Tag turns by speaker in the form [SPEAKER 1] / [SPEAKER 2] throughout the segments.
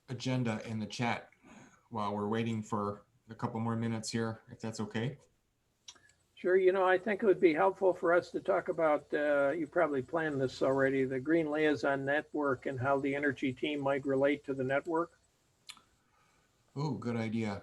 [SPEAKER 1] agenda in the chat while we're waiting for a couple more minutes here, if that's okay.
[SPEAKER 2] Sure, you know, I think it would be helpful for us to talk about, you probably planned this already, the Green Liaison Network and how the energy team might relate to the network.
[SPEAKER 1] Oh, good idea.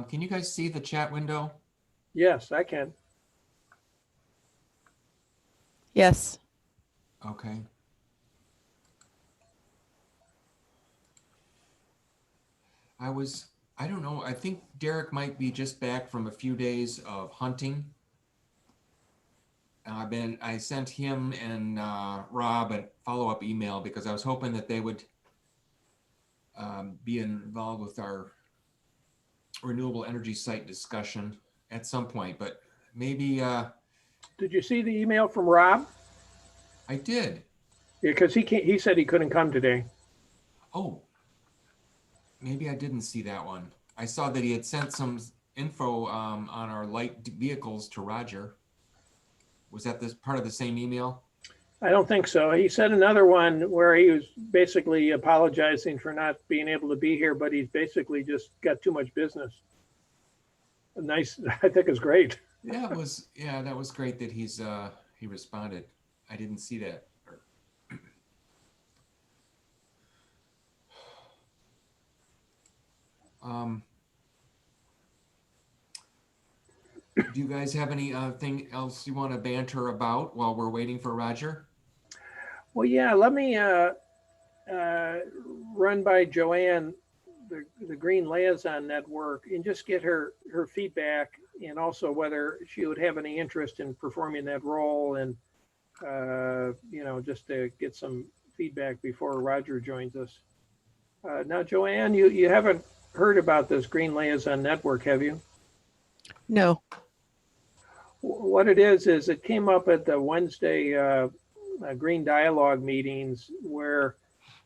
[SPEAKER 1] Can you guys see the chat window?
[SPEAKER 2] Yes, I can.
[SPEAKER 3] Yes.
[SPEAKER 1] Okay. I don't know, I think Derek might be just back from a few days of hunting. I sent him and Rob a follow-up email because I was hoping that they would be involved with our renewable energy site discussion at some point, but maybe
[SPEAKER 2] Did you see the email from Rob?
[SPEAKER 1] I did.
[SPEAKER 2] Yeah, because he said he couldn't come today.
[SPEAKER 1] Oh, maybe I didn't see that one. I saw that he had sent some info on our light vehicles to Roger. Was that this part of the same email?
[SPEAKER 2] I don't think so. He said another one where he was basically apologizing for not being able to be here, but he's basically just got too much business. Nice, I think it's great.
[SPEAKER 1] Yeah, that was great that he responded. I didn't see that. Um, do you guys have any thing else you want to banter about while we're waiting for Roger?
[SPEAKER 2] Well, yeah, let me run by Joanne, the Green Liaison Network, and just get her feedback, and also whether she would have any interest in performing that role, and you know, just to get some feedback before Roger joins us. Now, Joanne, you haven't heard about this Green Liaison Network, have you?
[SPEAKER 3] No.
[SPEAKER 2] What it is it came up at the Wednesday Green Dialogue meetings where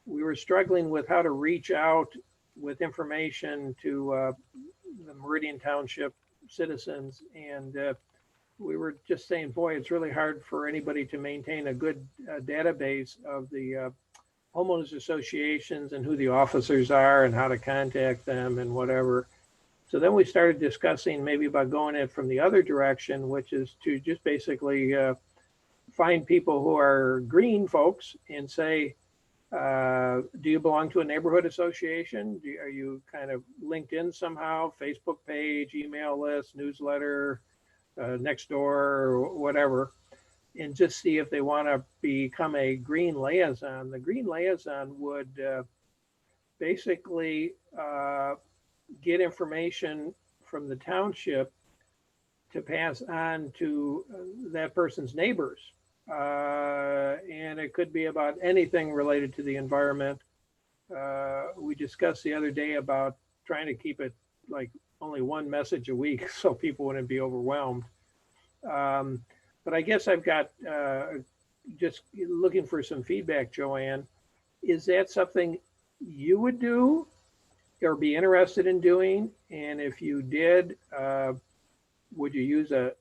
[SPEAKER 2] we were struggling with how to reach out with information to the Meridian Township citizens. And we were just saying, boy, it's really hard for anybody to maintain a good database of the homeowners associations and who the officers are and how to contact them and whatever. So then we started discussing maybe about going it from the other direction, which is to just basically find people who are green folks and say, do you belong to a neighborhood association? Are you kind of linked in somehow? Facebook page, email list, newsletter, next door, or whatever, and just see if they want to become a green liaison. The green liaison would basically get information from the township to pass on to that person's neighbors. And it could be about anything related to the environment. We discussed the other day about trying to keep it like only one message a week so people wouldn't be overwhelmed. But I guess I've got just looking for some feedback, Joanne. Is that something you would do or be interested in doing? And if you did, would you use a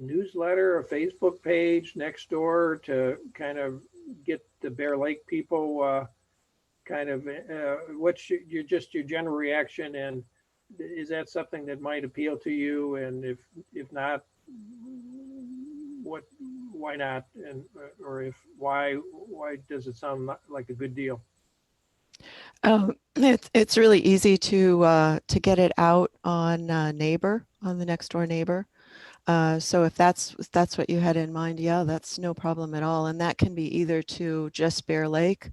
[SPEAKER 2] newsletter, a Facebook page next door to kind of get the Bear Lake people kind of what's your general reaction, and is that something that might appeal to you? And if not, what, why not? And or if why does it sound like a good deal?
[SPEAKER 3] It's really easy to get it out on Neighbor, on the next door Neighbor. So if that's what you had in mind, yeah, that's no problem at all. And that can be either to just Bear Lake,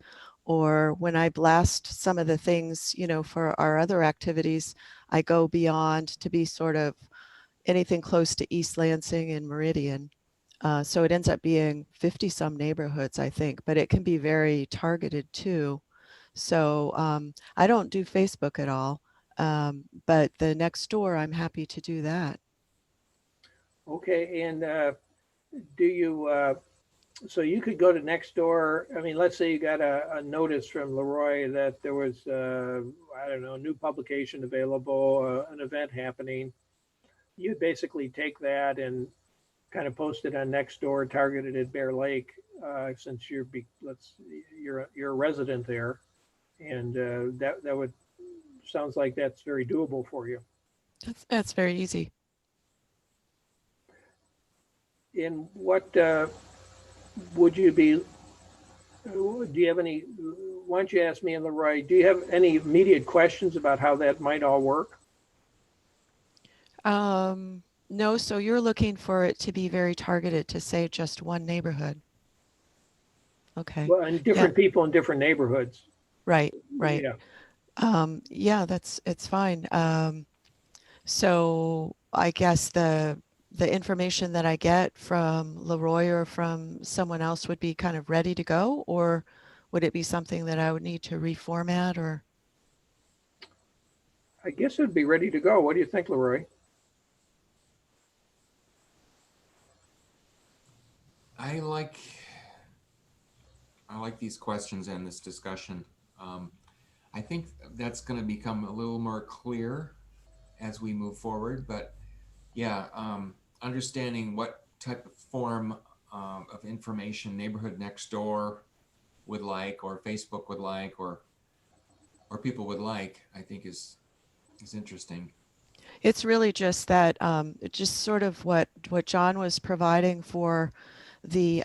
[SPEAKER 3] or when I blast some of the things, you know, for our other activities, I go beyond to be sort of anything close to East Lansing and Meridian. So it ends up being 50 some neighborhoods, I think, but it can be very targeted too. So I don't do Facebook at all. But the next door, I'm happy to do that.
[SPEAKER 2] Okay, and do you, so you could go to Nextdoor, I mean, let's say you got a notice from Leroy that there was, I don't know, new publication available, an event happening. You'd basically take that and kind of post it on Nextdoor, targeted at Bear Lake, since you're a resident there. And that would, sounds like that's very doable for you.
[SPEAKER 3] That's very easy.
[SPEAKER 2] In what would you be, do you have any, why don't you ask me and Leroy, do you have any immediate questions about how that might all work?
[SPEAKER 3] No, so you're looking for it to be very targeted to say just one neighborhood. Okay,
[SPEAKER 2] Well, and different people in different neighborhoods.
[SPEAKER 3] right.
[SPEAKER 2] Yeah.
[SPEAKER 3] Yeah, it's fine. So I guess the information that I get from Leroy or from someone else would be kind of ready to go, or would it be something that I would need to reformat or?
[SPEAKER 2] I guess it'd be ready to go. What do you think, Leroy?
[SPEAKER 1] I like these questions and this discussion. I think that's going to become a little more clear as we move forward. But yeah, understanding what type of form of information Neighborhood Next Door would like, or Facebook would like, or people would like, I think is interesting.
[SPEAKER 3] It's really just that, just sort of what John was providing for the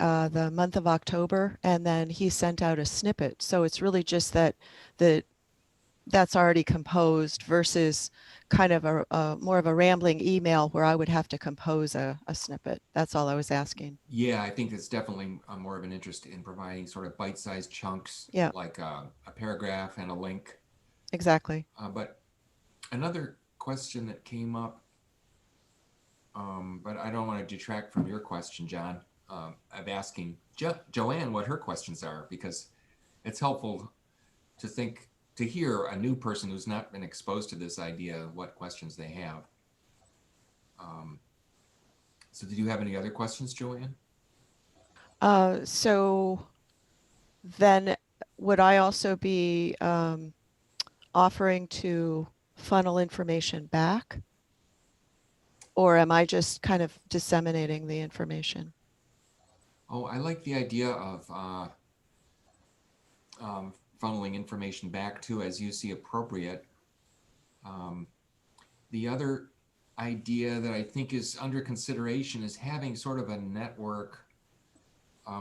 [SPEAKER 3] month of October, and then he sent out a snippet. So it's really just that that's already composed versus kind of a more of a rambling email where I would have to compose a snippet. That's all I was asking.
[SPEAKER 1] Yeah, I think it's definitely more of an interest in providing sort of bite-sized chunks,
[SPEAKER 3] Yeah.
[SPEAKER 1] like a paragraph and a link.
[SPEAKER 3] Exactly.
[SPEAKER 1] But another question that came up, but I don't want to detract from your question, John, of asking Joanne what her questions are, because it's helpful to hear a new person who's not been exposed to this idea, what questions they have. So did you have any other questions, Joanne?
[SPEAKER 3] So then would I also be offering to funnel information back? Or am I just kind of disseminating the information?
[SPEAKER 1] Oh, I like the idea of funneling information back to as you see appropriate. The other idea that I think is under consideration is having sort of a network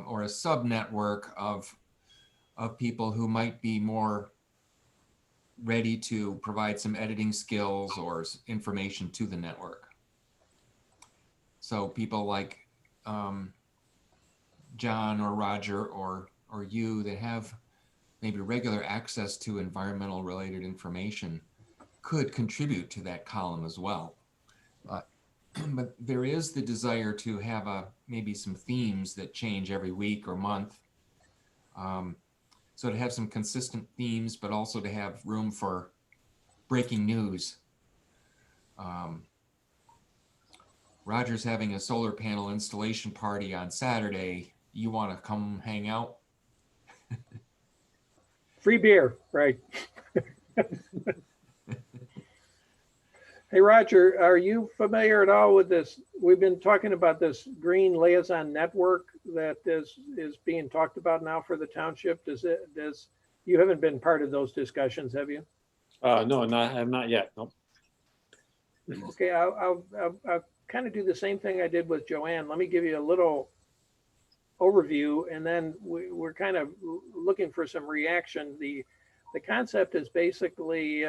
[SPEAKER 1] or a sub-network of people who might be more ready to provide some editing skills or information to the network. So people like John or Roger or you that have maybe regular access to environmental related information could contribute to that column as well. But there is the desire to have maybe some themes that change every week or month. So to have some consistent themes, but also to have room for breaking news. Roger's having a solar panel installation party on Saturday. You want to come hang out?
[SPEAKER 2] Free beer, right? Hey, Roger, are you familiar at all with this? We've been talking about this Green Liaison Network that is being talked about now for the township. You haven't been part of those discussions, have you?
[SPEAKER 4] No, I'm not yet. Nope.
[SPEAKER 2] Okay, I'll kind of do the same thing I did with Joanne. Let me give you a little overview, and then we're kind of looking for some reaction. The concept is basically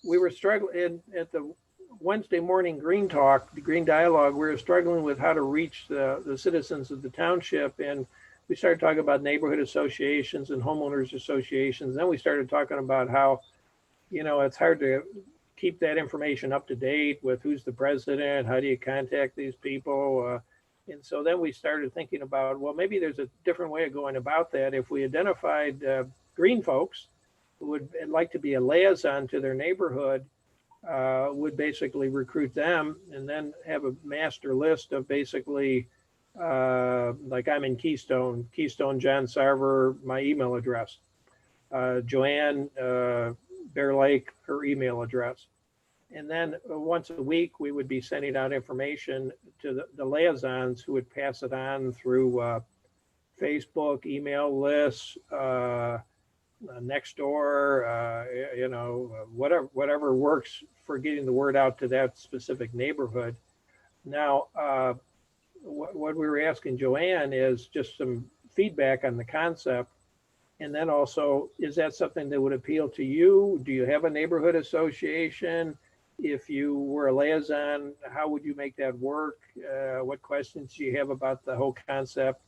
[SPEAKER 2] we were struggling at the Wednesday morning Green Talk, the Green Dialogue. We were struggling with how to reach the citizens of the township, and we started talking about neighborhood associations and homeowners associations. Then we started talking about how, it's hard to keep that information up to date with who's the president, how do you contact these people, and so then we started thinking about, well, maybe there's a different way of going about that. If we identified green folks who would like to be a liaison to their neighborhood, would basically recruit them and then have a master list of basically, like I'm in Keystone, John Sarver, my email address. Joanne, Bear Lake, her email address. And then once a week, we would be sending out information to the liaisons who would pass it on through Facebook, email lists, Nextdoor, whatever works for getting the word out to that specific neighborhood. Now, what we were asking Joanne is just some feedback on the concept. And then also, is that something that would appeal to you? Do you have a neighborhood association? If you were a liaison, how would you make that work? What questions do you have about the whole concept?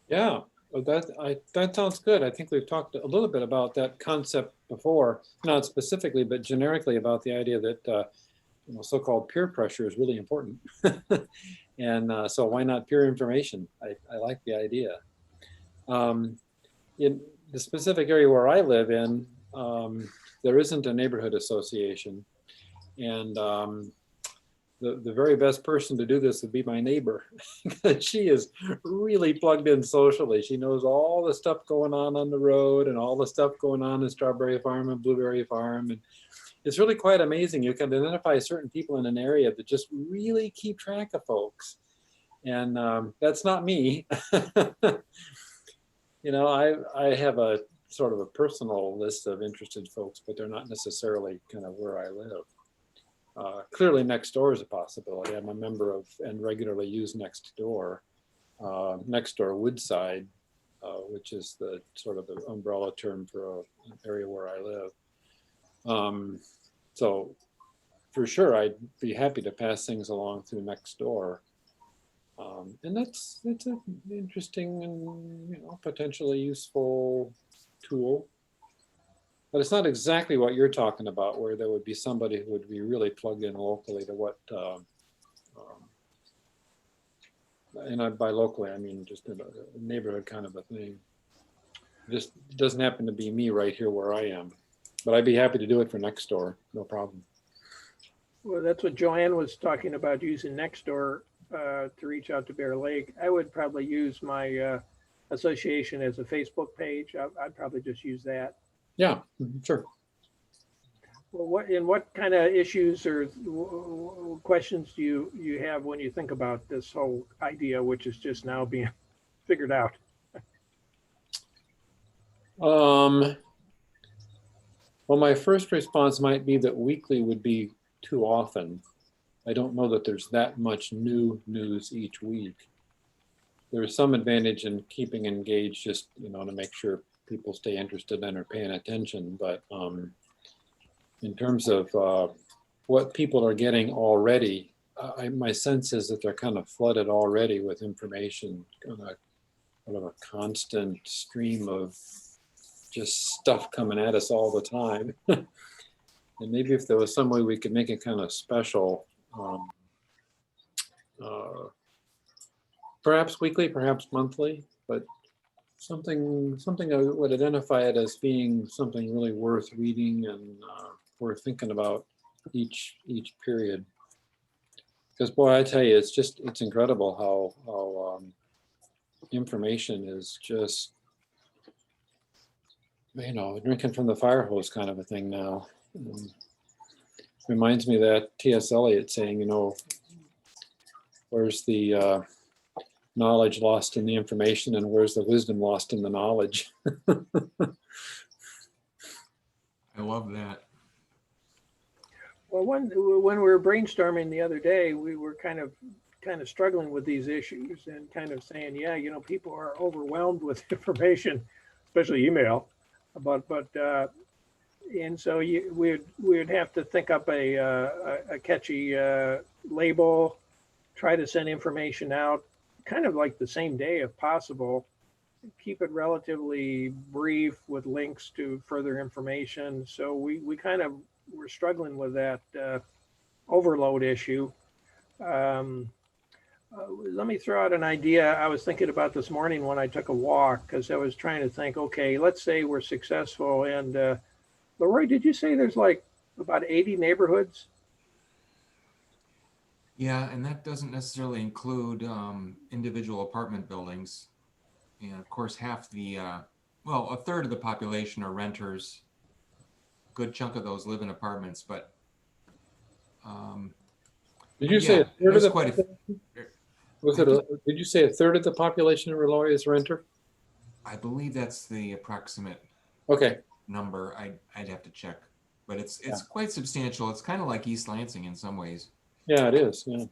[SPEAKER 4] Yeah, well, that sounds good. I think we've talked a little bit about that concept before, not specifically, but generically about the idea that so-called peer pressure is really important. And so why not peer information? I like the idea. In the specific area where I live in, there isn't a neighborhood association. And the very best person to do this would be my neighbor. She is really plugged in socially. She knows all the stuff going on the road and all the stuff going on in Strawberry Farm and Blueberry Farm. And it's really quite amazing. You can identify certain people in an area that just really keep track of folks. And that's not me. I have a sort of a personal list of interested folks, but they're not necessarily kind of where I live. Clearly Nextdoor is a possibility. I'm a member of and regularly use Nextdoor. Nextdoor Woodside, which is the sort of the umbrella term for an area where I live. So for sure, I'd be happy to pass things along through Nextdoor. And that's an interesting and potentially useful tool. But it's not exactly what you're talking about, where there would be somebody who would be really plugged in locally to what, and by locally, I mean just in a neighborhood kind of a thing. Just doesn't happen to be me right here where I am. But I'd be happy to do it for Nextdoor, no problem.
[SPEAKER 2] Well, that's what Joanne was talking about, using Nextdoor to reach out to Bear Lake. I would probably use my association as a Facebook page. I'd probably just use that.
[SPEAKER 4] Yeah, sure.
[SPEAKER 2] Well, what kind of issues or questions do you have when you think about this whole idea, which is just now being figured out?
[SPEAKER 4] Well, my first response might be that weekly would be too often. I don't know that there's that much new news each week. There's some advantage in keeping engaged, just to make sure people stay interested and are paying attention. But in terms of what people are getting already, my sense is that they're kind of flooded already with information, kind of a constant stream of just stuff coming at us all the time. And maybe if there was some way we could make it kind of special, perhaps weekly, perhaps monthly, but something I would identify it as being something really worth reading and worth thinking about each period. Because boy, I tell you, it's incredible how information is just, drinking from the fire hose kind of a thing now. Reminds me of that T.S. Eliot saying, where's the knowledge lost in the information and where's the wisdom lost in the knowledge?
[SPEAKER 1] I love that.
[SPEAKER 2] Well, when we were brainstorming the other day, we were kind of struggling with these issues and kind of saying, people are overwhelmed with information, especially email. But and so we would have to think up a catchy label, try to send information out, kind of like the same day if possible. Keep it relatively brief with links to further information. So we kind of were struggling with that overload issue. let me throw out an idea I was thinking about this morning when I took a walk, because I was trying to think, okay, let's say we're successful. And Leroy, did you say there's like about 80 neighborhoods?
[SPEAKER 1] Yeah, and that doesn't necessarily include individual apartment buildings. And of course, half the, well, a third of the population are renters. Good chunk of those live in apartments, but
[SPEAKER 4] Did you say
[SPEAKER 1] yeah,
[SPEAKER 4] a third of
[SPEAKER 1] there's
[SPEAKER 4] the
[SPEAKER 1] quite a
[SPEAKER 4] population? Did you say a third of the population in Relloy is renter?
[SPEAKER 1] I believe that's the approximate
[SPEAKER 4] Okay,
[SPEAKER 1] number. I'd have to check, but it's
[SPEAKER 4] Yeah.
[SPEAKER 1] quite substantial. It's kind of like East Lansing in some ways.
[SPEAKER 4] yeah, it is. Yeah.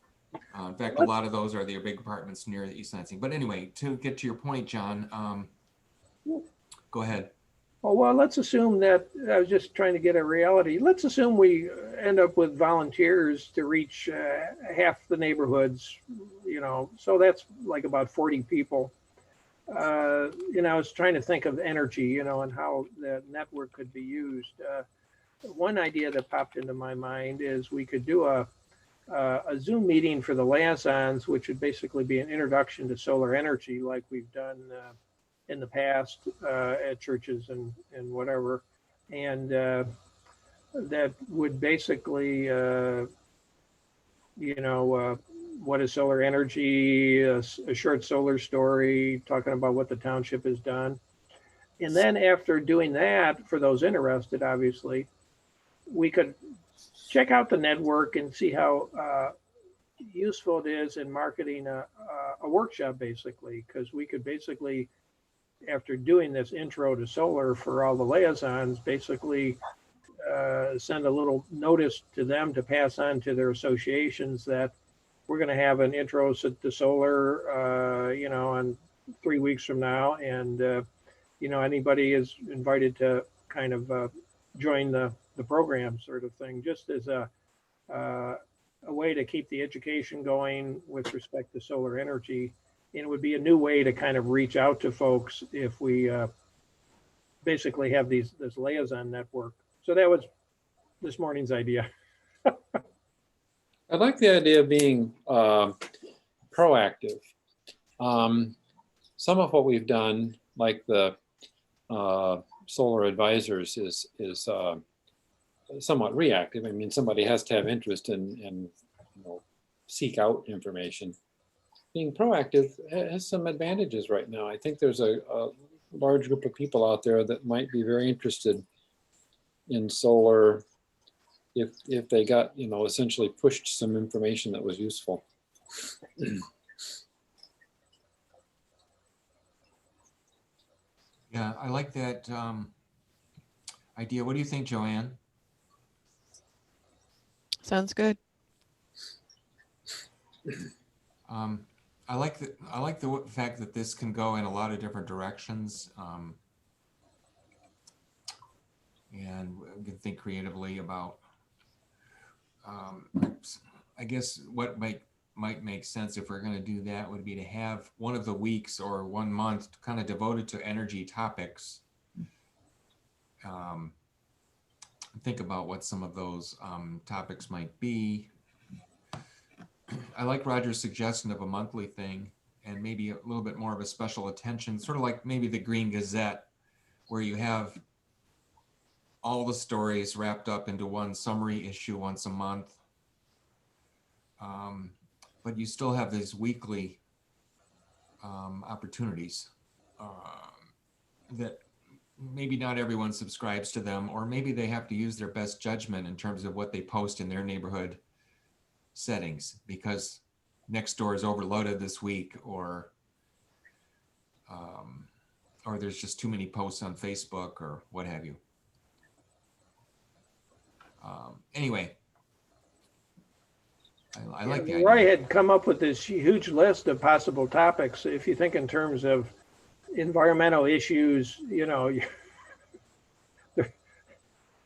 [SPEAKER 1] In fact, a lot of those are the big apartments near East Lansing. But anyway, to get to your point, John, go ahead.
[SPEAKER 2] Oh, well, let's assume that, I was just trying to get a reality. Let's assume we end up with volunteers to reach half the neighborhoods, so that's like about 40 people. I was trying to think of energy, and how the network could be used. One idea that popped into my mind is we could do a Zoom meeting for the liaisons, which would basically be an introduction to solar energy like we've done in the past at churches and whatever. And that would basically, what is solar energy, a short solar story, talking about what the township has done. And then after doing that, for those interested, obviously, we could check out the network and see how useful it is in marketing a workshop, basically, because we could basically, after doing this intro to solar for all the liaisons, basically send a little notice to them to pass on to their associations that we're going to have an intro to solar, on 3 weeks from now. And, anybody is invited to kind of join the program, sort of thing, just as a way to keep the education going with respect to solar energy. And it would be a new way to kind of reach out to folks if we basically have this liaison network. So that was this morning's idea.
[SPEAKER 4] I like the idea of being proactive. Some of what we've done, like the solar advisors, is somewhat reactive. I mean, somebody has to have interest and seek out information. Being proactive has some advantages right now. I think there's a large group of people out there that might be very interested in solar if they got, essentially pushed some information that was useful.
[SPEAKER 1] Yeah, I like that idea. What do you think, Joanne?
[SPEAKER 3] Sounds good.
[SPEAKER 1] I like the fact that this can go in a lot of different directions, and we can think creatively about. I guess what might make sense if we're going to do that would be to have one of the weeks or 1 month kind of devoted to energy topics. Think about what some of those topics might be. I like Roger's suggestion of a monthly thing and maybe a little bit more of a special attention, sort of like maybe the Green Gazette, where you have all the stories wrapped up into one summary issue once a month. But you still have these weekly opportunities that maybe not everyone subscribes to them, or maybe they have to use their best judgment in terms of what they post in their neighborhood settings, because Nextdoor is overloaded this week, or there's just too many posts on Facebook or what have you. Anyway, I like the idea.
[SPEAKER 2] Roy had come up with this huge list of possible topics. If you think in terms of environmental issues,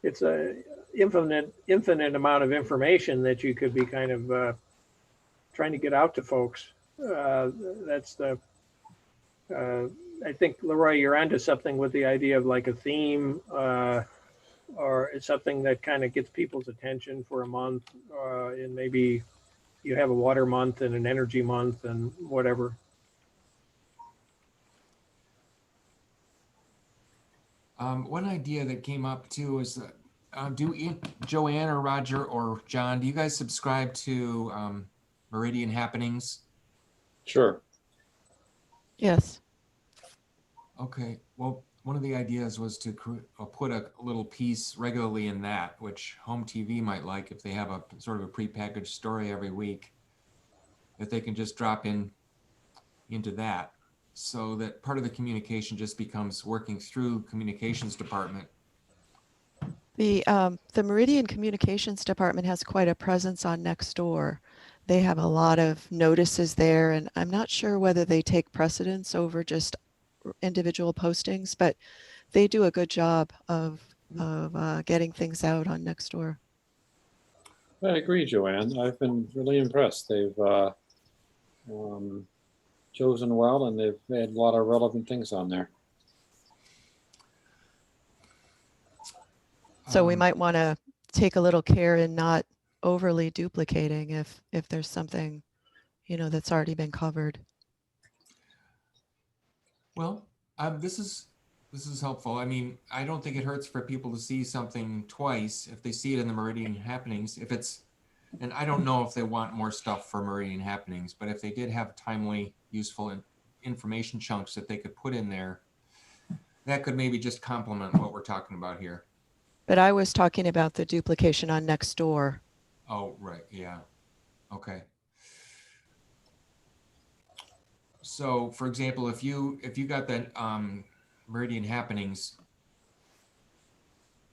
[SPEAKER 2] it's a infinite amount of information that you could be kind of trying to get out to folks. I think, Leroy, you're onto something with the idea of like a theme, or it's something that kind of gets people's attention for a month, and maybe you have a water month and an energy month and whatever.
[SPEAKER 1] One idea that came up too is that, Joanne or Roger or John, do you guys subscribe to Meridian Happenings?
[SPEAKER 4] Sure.
[SPEAKER 3] Yes.
[SPEAKER 1] Okay, well, one of the ideas was to put a little piece regularly in that, which home TV might like if they have a sort of a prepackaged story every week, that they can just drop into that, so that part of the communication just becomes working through communications department.
[SPEAKER 3] The Meridian Communications Department has quite a presence on Nextdoor. They have a lot of notices there, and I'm not sure whether they take precedence over just individual postings, but they do a good job of getting things out on Nextdoor.
[SPEAKER 4] I agree, Joanne. I've been really impressed. They've chosen well, and they've had a lot of relevant things on there.
[SPEAKER 3] So we
[SPEAKER 1] Um,
[SPEAKER 3] might want to take a little care in not overly duplicating if there's something, that's already been covered.
[SPEAKER 1] Well, this is helpful. I mean, I don't think it hurts for people to see something twice if they see it in the Meridian Happenings. If it's, and I don't know if they want more stuff for Meridian Happenings, but if they did have timely, useful information chunks that they could put in there, that could maybe just complement what we're talking about here.
[SPEAKER 3] But I was talking about the duplication on Nextdoor.
[SPEAKER 1] Oh, right. Yeah. Okay. So, for example, if you got that Meridian Happenings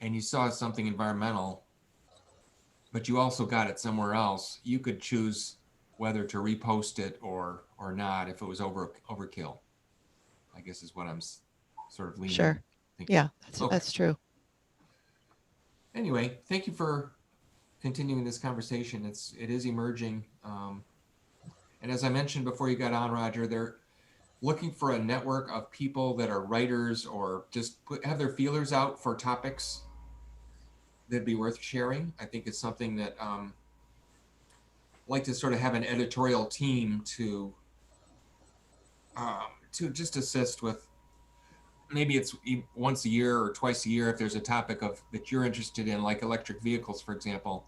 [SPEAKER 1] and you saw something environmental, but you also got it somewhere else, you could choose whether to repost it or not if it was overkill, I guess is what I'm sort of leaning.
[SPEAKER 3] Sure.
[SPEAKER 1] Thinking.
[SPEAKER 3] Yeah,
[SPEAKER 1] Okay.
[SPEAKER 3] that's true.
[SPEAKER 1] Anyway, thank you for continuing this conversation. It is emerging. And as I mentioned before you got on, Roger, they're looking for a network of people that are writers or just have their feelers out for topics that'd be worth sharing. I think it's something that like to sort of have an editorial team to just assist with. Maybe it's once a year or twice a year if there's a topic that you're interested in, like electric vehicles, for example.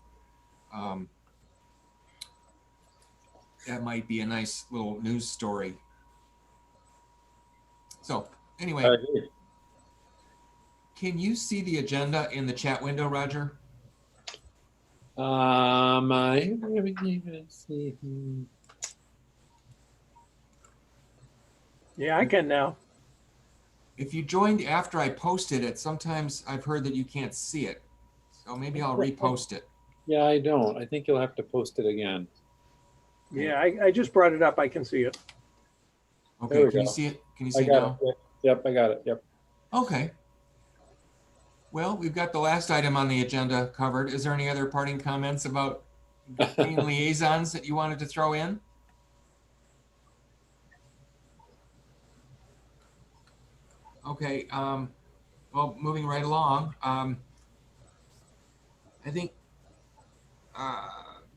[SPEAKER 1] That might be a nice little news story. So anyway,
[SPEAKER 4] I agree.
[SPEAKER 1] can you see the agenda in the chat window, Roger?
[SPEAKER 4] I see.
[SPEAKER 2] Yeah, I can now.
[SPEAKER 1] If you joined after I posted it, sometimes I've heard that you can't see it. So maybe I'll repost it.
[SPEAKER 4] Yeah, I don't. I think you'll have to post it again.
[SPEAKER 2] Yeah, I just brought it up. I can see it.
[SPEAKER 1] Okay,
[SPEAKER 4] There we
[SPEAKER 1] can you
[SPEAKER 4] go.
[SPEAKER 1] see it? Can you
[SPEAKER 4] I
[SPEAKER 1] see it
[SPEAKER 4] got
[SPEAKER 1] now?
[SPEAKER 4] it. Yep, I got it. Yep.
[SPEAKER 1] Okay. Well, we've got the last item on the agenda covered. Is there any other parting comments about being liaisons that you wanted to throw in? Okay, well, moving right along, I think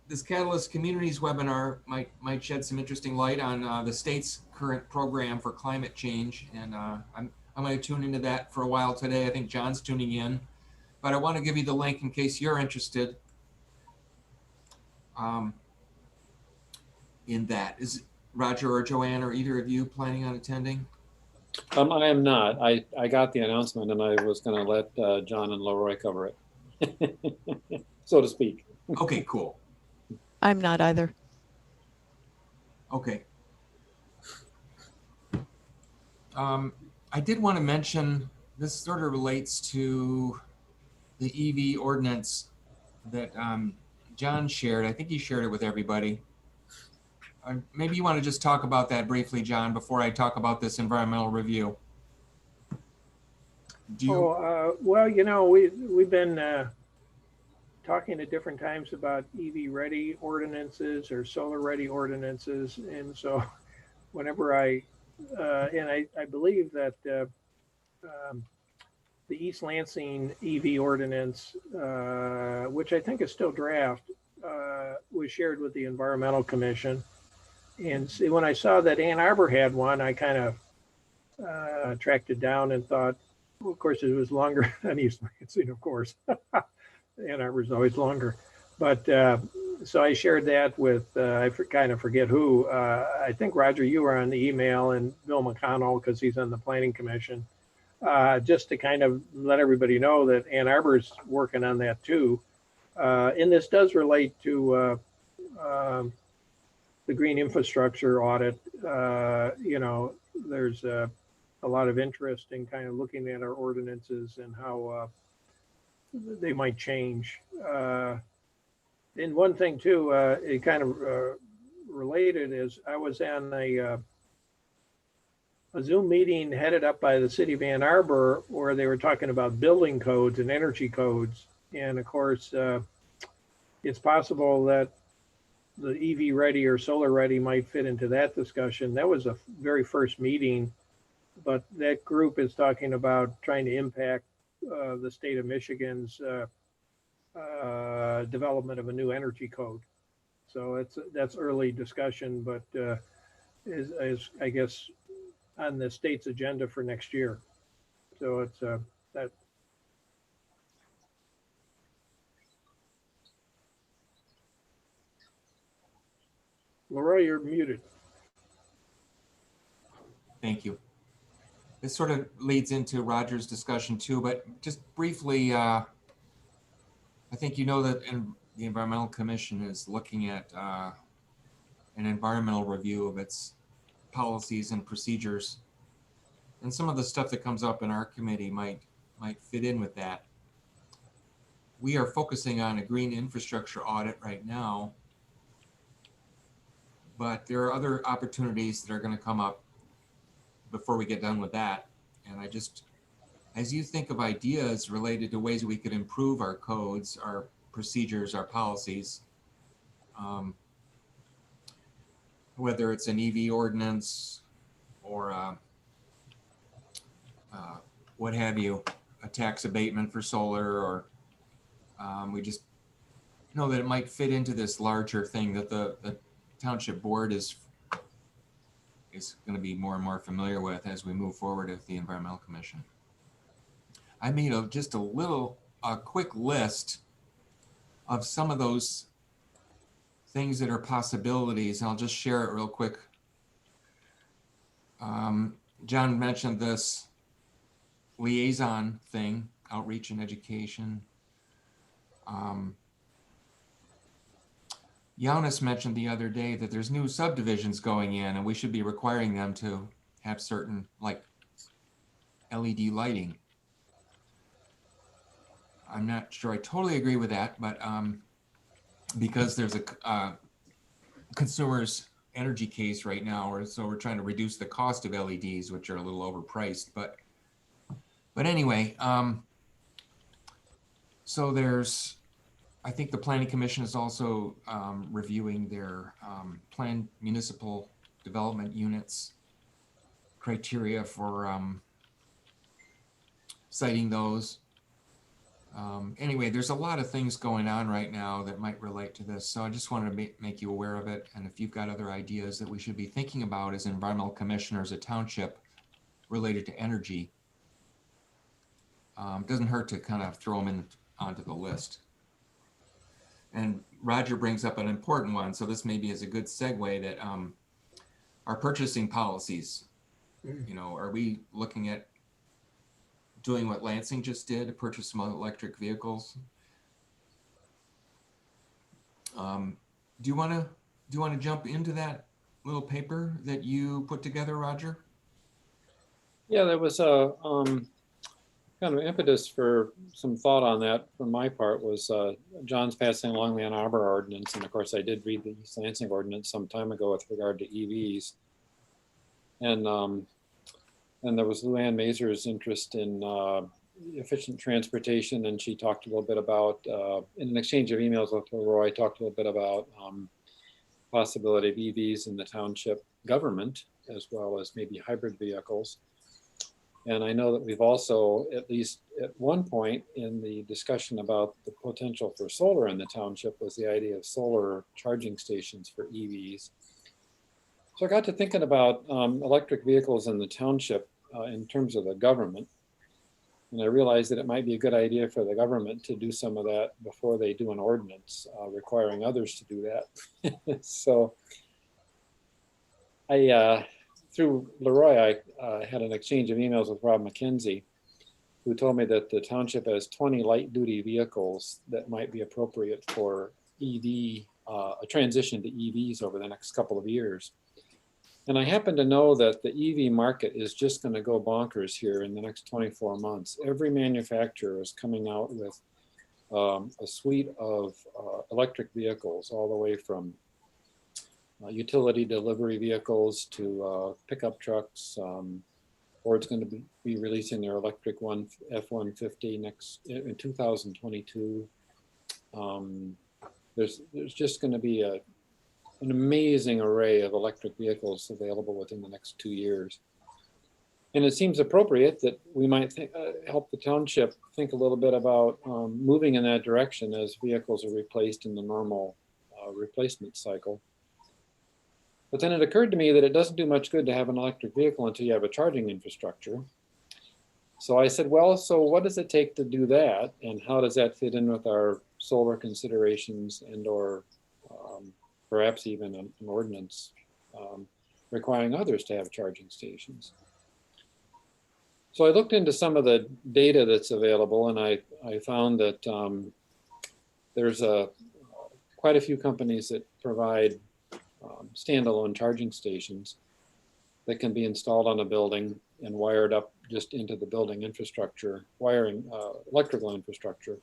[SPEAKER 1] this Catalyst Communities webinar might shed some interesting light on the state's current program for climate change, and I'm going to tune into that for a while today. I think John's tuning in, but I want to give you the link in case you're interested in that. Is Roger or Joanne or either of you planning on attending?
[SPEAKER 4] I am not. I got the announcement, and I was going to let John and Leroy cover it, so to speak.
[SPEAKER 1] Okay, cool.
[SPEAKER 3] I'm not either.
[SPEAKER 1] Okay. I did want to mention, this sort of relates to the EV ordinance that John shared. I think he shared it with everybody. Maybe you want to just talk about that briefly, John, before I talk about this environmental review. Do you?
[SPEAKER 2] Well, we've been talking at different times about EV ready ordinances or solar ready ordinances, and so whenever I believe that the East Lansing EV ordinance, which I think is still draft, was shared with the Environmental Commission. And see, when I saw that Ann Arbor had one, I kind of tracked it down and thought, well, of course, it was longer than East Lansing, of course. Ann Arbor is always longer. But so I shared that with, kind of forget who. I think, Roger, you were on the email, and Bill McConnell, because he's on the Planning Commission, just to kind of let everybody know that Ann Arbor's working on that too. And this does relate to the green infrastructure audit. There's a lot of interest in kind of looking at our ordinances and how they might change. And one thing too, it kind of related is I was on a Zoom meeting headed up by the city of Ann Arbor where they were talking about building codes and energy codes. And of course, it's possible that the EV ready or solar ready might fit into that discussion. That was a very first meeting, but that group is talking about trying to impact the state of Michigan's development of a new energy code. So that's early discussion, but is I guess on the state's agenda for next year. So it's that. Laura, you're muted.
[SPEAKER 1] Thank you. This sort of leads into Roger's discussion too, but just briefly, I think you know that the Environmental Commission is looking at an environmental review of its policies and procedures. And some of the stuff that comes up in our committee might fit in with that. We are focusing on a green infrastructure audit right now, but there are other opportunities that are going to come up before we get done with that. And I just, as you think of ideas related to ways we could improve our codes, our procedures, our policies, whether it's an EV ordinance or what have you, a tax abatement for solar, or we just know that it might fit into this larger thing that the township board is going to be more and more familiar with as we move forward with the Environmental Commission. I made just a quick list of some of those things that are possibilities. I'll just share it real quick. John mentioned this liaison thing, outreach and education. Giannis mentioned the other day that there's new subdivisions going in and we should be requiring them to have certain, like, LED lighting. I'm not sure I totally agree with that, but because there's a consumer's energy case right now, so we're trying to reduce the cost of LEDs, which are a little overpriced. But anyway, so there's, I think the Planning Commission is also reviewing their planned municipal development units criteria for citing those. Anyway, there's a lot of things going on right now that might relate to this. So I just wanted to make you aware of it. And if you've got other ideas that we should be thinking about as environmental commissioners, a township related to energy, doesn't hurt to kind of throw them in onto the list. And Roger brings up an important one. So this maybe is a good segue that our purchasing policies, you know, are we looking at doing what Lansing just did to purchase some electric vehicles? Do you want to jump into that little paper that you put together, Roger?
[SPEAKER 4] Yeah, there was a kind of impetus for some thought on that from my part was John's passing along the Ann Arbor ordinance. And of course, I did read the East Lansing ordinance some time ago with regard to EVs. And there was Luann Mazur's interest in efficient transportation. And she talked a little bit about, in an exchange of emails with Roy, talked a little bit about possibility of EVs in the township government, as well as maybe hybrid vehicles. And I know that we've also, at least at one point in the discussion about the potential for solar in the township, was the idea of solar charging stations for EVs. So I got to thinking about electric vehicles in the township in terms of the government. And I realized that it might be a good idea for the government to do some of that before they do an ordinance requiring others to do that. So through Leroy, I had an exchange of emails with Rob McKenzie, who told me that the township has 20 light duty vehicles that might be appropriate for EV, a transition to EVs over the next couple of years. And I happen to know that the EV market is just going to go bonkers here in the next 24 months. Every manufacturer is coming out with a suite of electric vehicles, all the way from utility delivery vehicles to pickup trucks. Ford's going to be releasing their electric F-150 next in 2022. There's just going to be an amazing array of electric vehicles available within the next 2 years. And it seems appropriate that we might help the township think a little bit about moving in that direction as vehicles are replaced in the normal replacement cycle. But then it occurred to me that it doesn't do much good to have an electric vehicle until you have a charging infrastructure. So I said, well, so what does it take to do that? And how does that fit in with our solar considerations and or perhaps even an ordinance requiring others to have charging stations? So I looked into some of the data that's available, and I found that there's quite a few companies that provide standalone charging stations that can be installed on a building and wired up just into the building infrastructure, electrical infrastructure,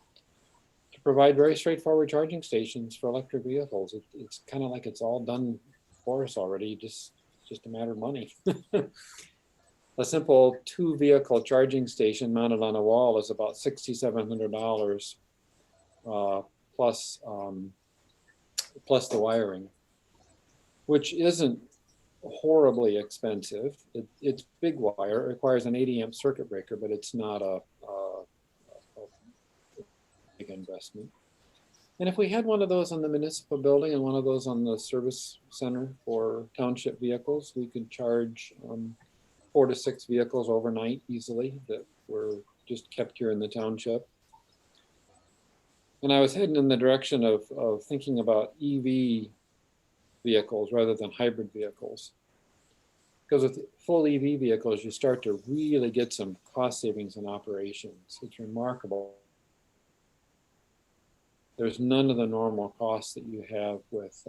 [SPEAKER 4] to provide very straightforward charging stations for electric vehicles. It's kind of like it's all done for us already, just a matter of money. A simple 2-vehicle charging station mounted on a wall is about $6,700 plus the wiring, which isn't horribly expensive. It's big wire. It requires an 80 amp circuit breaker, but it's not a big investment. And if we had one of those on the municipal building and one of those on the service center for township vehicles, we could charge 4 to 6 vehicles overnight easily that were just kept here in the township. And I was heading in the direction of thinking about EV vehicles rather than hybrid vehicles. Because with full EV vehicles, you start to really get some cost savings in operations. It's remarkable. There's none of the normal costs that you have with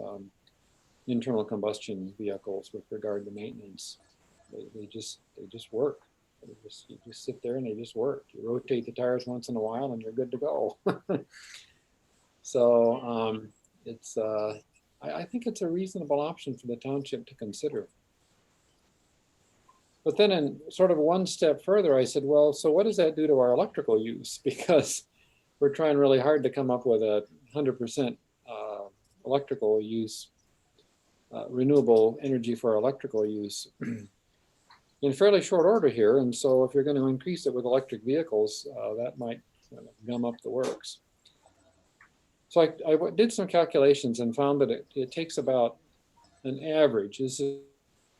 [SPEAKER 4] internal combustion vehicles with regard to maintenance. They just work. You just sit there and they just work. You rotate the tires once in a while and you're good to go. So I think it's a reasonable option for the township to consider. But then in sort of one step further, I said, well, so what does that do to our electrical use? Because we're trying really hard to come up with 100% electrical use, renewable energy for electrical use in fairly short order here. And so if you're going to increase it with electric vehicles, that might gum up the works. So I did some calculations and found that it takes about an average, this is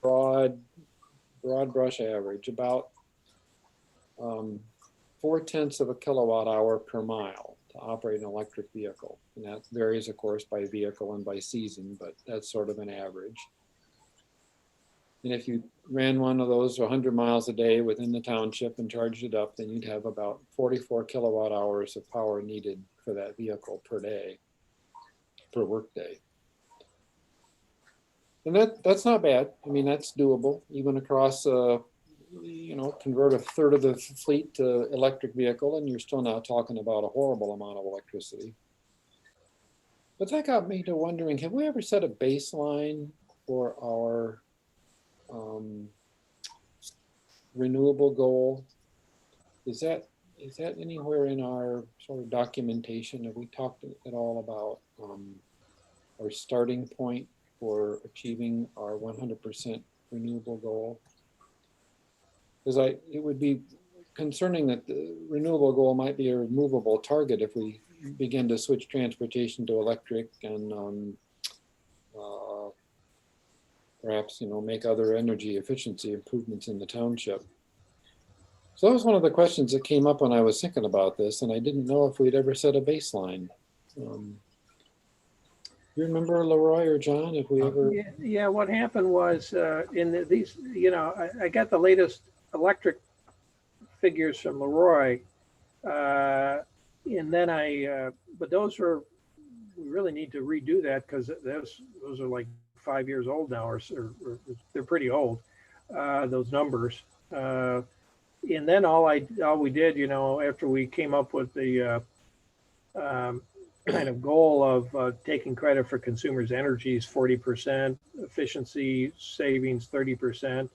[SPEAKER 4] broad brush average, about 0.4 of a kilowatt hour per mile to operate an electric vehicle. And that varies, of course, by vehicle and by season, but that's sort of an average. And if you ran one of those 100 miles a day within the township and charged it up, then you'd have about 44 kilowatt hours of power needed for that vehicle per day, per workday. And that's not bad. I mean, that's doable, even across, convert a third of the fleet to electric vehicle, and you're still not talking about a horrible amount of electricity. But that got me to wondering, have we ever set a baseline for our renewable goal? Is that anywhere in our sort of documentation? Have we talked at all about our starting point for achieving our 100% renewable goal? Because it would be concerning that the renewable goal might be a removable target if we begin to switch transportation to electric and perhaps, make other energy efficiency improvements in the township. So that was one of the questions that came up when I was thinking about this, and I didn't know if we'd ever set a baseline. You remember, Leroy or John, if we ever?
[SPEAKER 2] Yeah, what happened was these, I got the latest electric figures from Leroy. And then but we really need to redo that because those are like 5 years old now, or they're pretty old, those numbers. And then all we did, after we came up with the kind of goal of taking credit for consumers' energies 40%, efficiency savings 30%,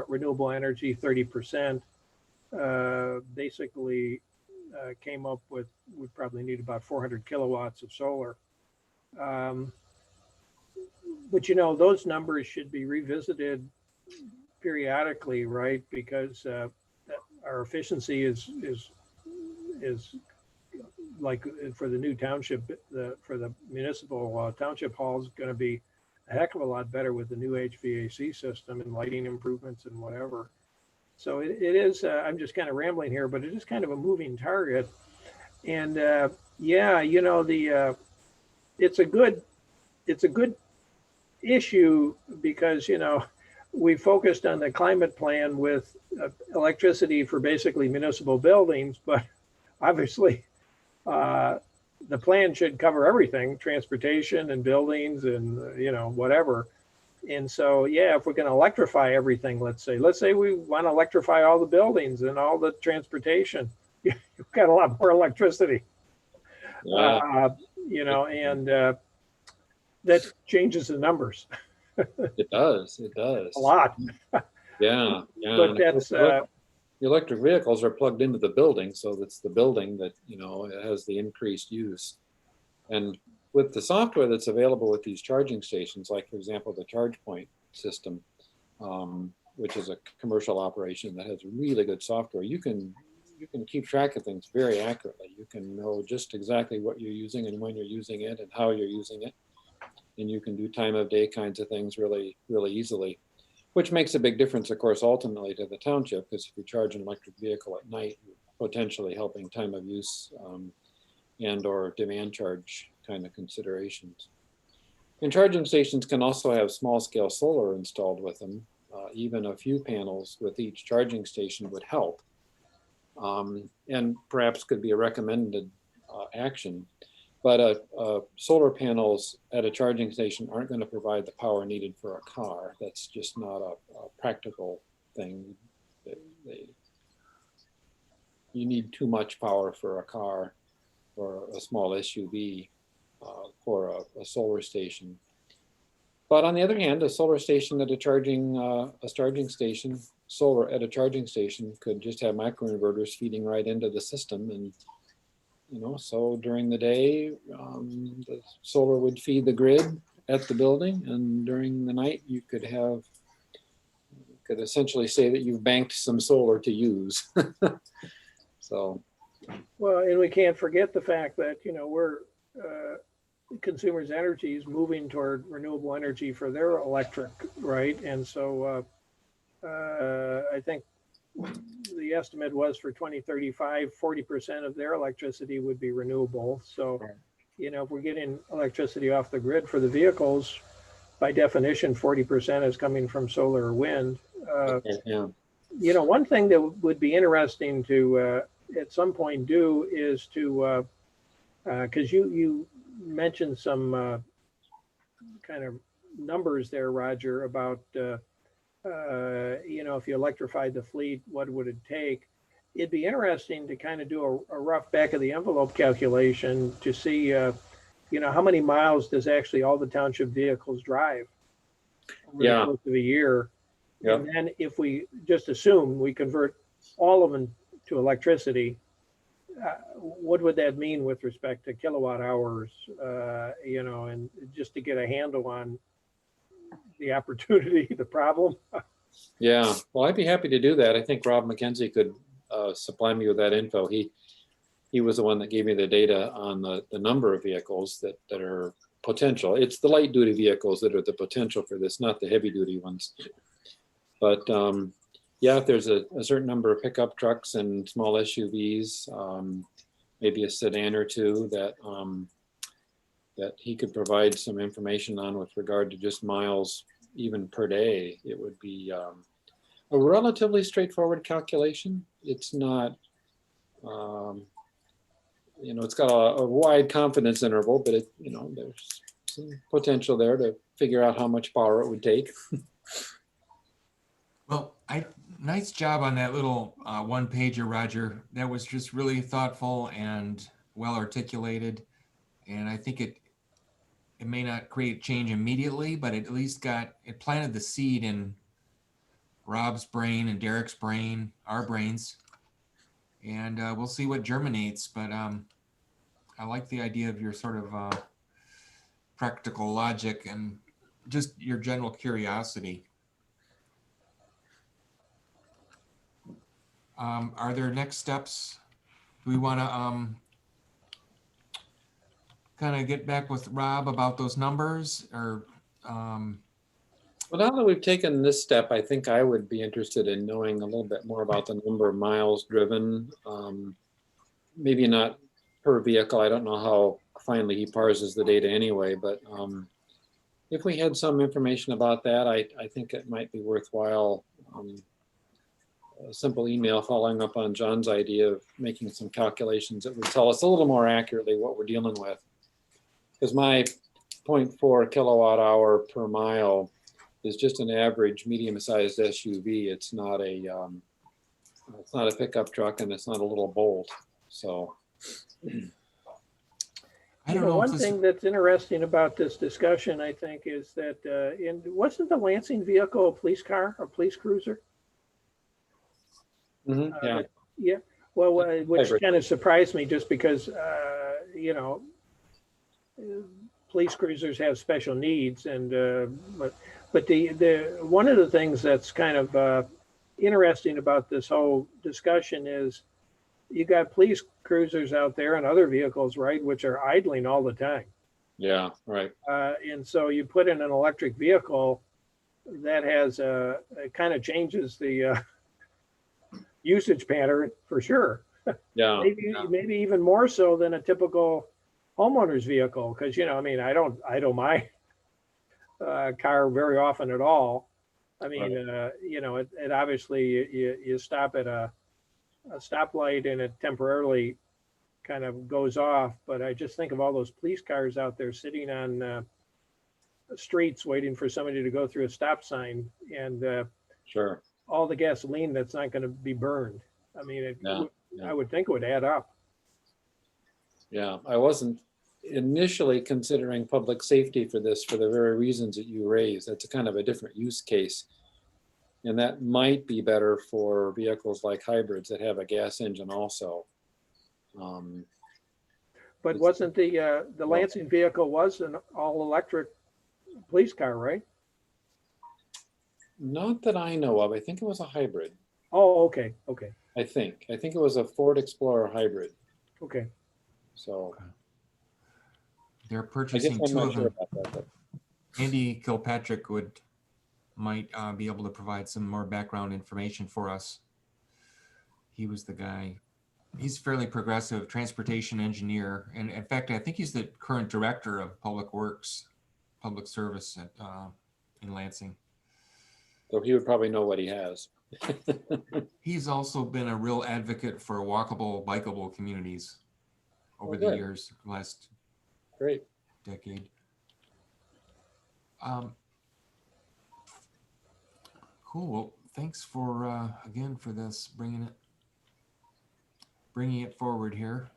[SPEAKER 2] renewable energy 30%, basically came up with we probably need about 400 kilowatts of solar. But those numbers should be revisited periodically, right? Because our efficiency is like for the new township, for the municipal township hall is going to be a heck of a lot better with the new HVAC system and lighting improvements and whatever. So it is, I'm just kind of rambling here, but it is kind of a moving target. And it's a good issue because, we focused on the climate plan with electricity for basically municipal buildings, but obviously the plan should cover everything, transportation and buildings and, whatever. And so, if we're going to electrify everything, let's say we want to electrify all the buildings and all the transportation, you've got a lot more electricity, and that changes the numbers.
[SPEAKER 4] It does.
[SPEAKER 2] A lot.
[SPEAKER 4] Yeah.
[SPEAKER 2] But that's
[SPEAKER 4] the electric vehicles are plugged into the building, so it's the building that it has the increased use. And with the software that's available with these charging stations, like for example the ChargePoint system, which is a commercial operation that has really good software, you can keep track of things very accurately. You can know just exactly what you're using and when you're using it and how you're using it. And you can do time of day kinds of things really, really easily, which makes a big difference, of course, ultimately to the township, because if you charge an electric vehicle at night, you're potentially helping time of use and or demand charge kind of considerations. And charging stations can also have small scale solar installed with them. Even a few panels with each charging station would help, and perhaps could be a recommended action. But solar panels at a charging station aren't going to provide the power needed for a car. That's just not a practical thing. You need too much power for a car or a small SUV for a solar station. But on the other hand, a solar station at a charging station, solar at a charging station could just have microinverters feeding right into the system, and so during the day, the solar would feed the grid at the building, and during the night, you could essentially say that you've banked some solar to use. So.
[SPEAKER 2] Well, and we can't forget the fact that, we're consumers' energy is moving toward renewable energy for their electric, right? And so I think the estimate was for 2035, 40% of their electricity would be renewable. So, if we're getting electricity off the grid for the vehicles, by definition, 40% is coming from solar or wind. One thing that would be interesting to at some point do is to, because you mentioned some kind of numbers there, Roger, about if you electrified the fleet, what would it take? It'd be interesting to kind of do a rough back of the envelope calculation to see, how many miles does actually all the township vehicles drive over the course of a year. Yep. And then if we just assume we convert all of them to electricity, what would that mean with respect to kilowatt hours, and just to get a handle on the opportunity, the problem.
[SPEAKER 4] Yeah, well, I'd be happy to do that. I think Rob McKenzie could supply me with that info. He was the one that gave me the data on the number of vehicles that are potential. It's the light duty vehicles that are the potential for this, not the heavy duty ones. But yeah, if there's a certain number of pickup trucks and small SUVs, maybe a sedan or two that that he could provide some information on with regard to just miles even per day, it would be a relatively straightforward calculation. It's not, you know, it's got a wide confidence interval, but it, you know, there's some potential there to figure out how much power it would take.
[SPEAKER 1] Well, nice job on that little one pager, Roger. That was just really thoughtful and well articulated. And I think it may not create change immediately, but it at least it planted the seed in Rob's brain and Derek's brain, our brains. And we'll see what germinates. But I like the idea of your sort of practical logic and just your general curiosity. Are there next steps? Do we want to kind of get back with Rob about those numbers, or
[SPEAKER 4] Well, now that we've taken this step, I think I would be interested in knowing a little bit more about the number of miles driven. Maybe not per vehicle. I don't know how finely he parses the data anyway, but if we had some information about that, I think it might be worthwhile. A simple email following up on John's idea of making some calculations that would tell us a little more accurately what we're dealing with. Because my 0.4 kilowatt hour per mile is just an average medium-sized SUV. It's not a pickup truck, and it's not a little Bolt. So,
[SPEAKER 1] I don't know.
[SPEAKER 2] One thing that's interesting about this discussion, I think, is that wasn't the Lansing vehicle a police car, a police cruiser?
[SPEAKER 4] yeah.
[SPEAKER 2] Yeah. Well, which
[SPEAKER 4] Hybrid.
[SPEAKER 2] kind of surprised me, just because you know, police cruisers have special needs, and but the one of the things that's kind of interesting about this whole discussion is you got police cruisers out there and other vehicles, right, which are idling all the time.
[SPEAKER 4] Yeah, right.
[SPEAKER 2] And so you put in an electric vehicle that has it kind of changes the usage pattern for sure.
[SPEAKER 4] Yeah.
[SPEAKER 2] Maybe even more so than a typical homeowner's vehicle, because, you know, I mean, I don't idle my car very often at all. I mean, you know, it obviously you stop at a stoplight and it temporarily kind of goes off. But I just think of all those police cars out there sitting on streets waiting for somebody to go through a stop sign, and
[SPEAKER 4] Sure.
[SPEAKER 2] all the gasoline that's not going to be burned. I mean, I would think it would add up.
[SPEAKER 4] Yeah, I wasn't initially considering public safety for this for the very reasons that you raised. That's a kind of a different use case. And that might be better for vehicles like hybrids that have a gas engine also.
[SPEAKER 2] But wasn't the Lansing vehicle was an all-electric police car, right?
[SPEAKER 4] Not that I know of. I think it was a hybrid.
[SPEAKER 2] Oh, okay, okay,
[SPEAKER 4] I think it was a Ford Explorer hybrid.
[SPEAKER 2] okay.
[SPEAKER 4] So
[SPEAKER 1] they're
[SPEAKER 4] I guess
[SPEAKER 1] purchasing
[SPEAKER 4] I'm
[SPEAKER 1] two
[SPEAKER 4] not
[SPEAKER 1] of
[SPEAKER 4] sure
[SPEAKER 1] them.
[SPEAKER 4] about that. But
[SPEAKER 1] Andy Kilpatrick might be able to provide some more background information for us. He was the guy. He's fairly progressive transportation engineer, and in fact, I think he's the current director of Public Works, Public Service at in Lansing.
[SPEAKER 4] so he would probably know what he has.
[SPEAKER 1] He's also been a real advocate for walkable, bikeable communities over the
[SPEAKER 4] good.
[SPEAKER 1] years, last
[SPEAKER 4] Great.
[SPEAKER 1] decade. Cool. Well, thanks for again for this, bringing it forward here.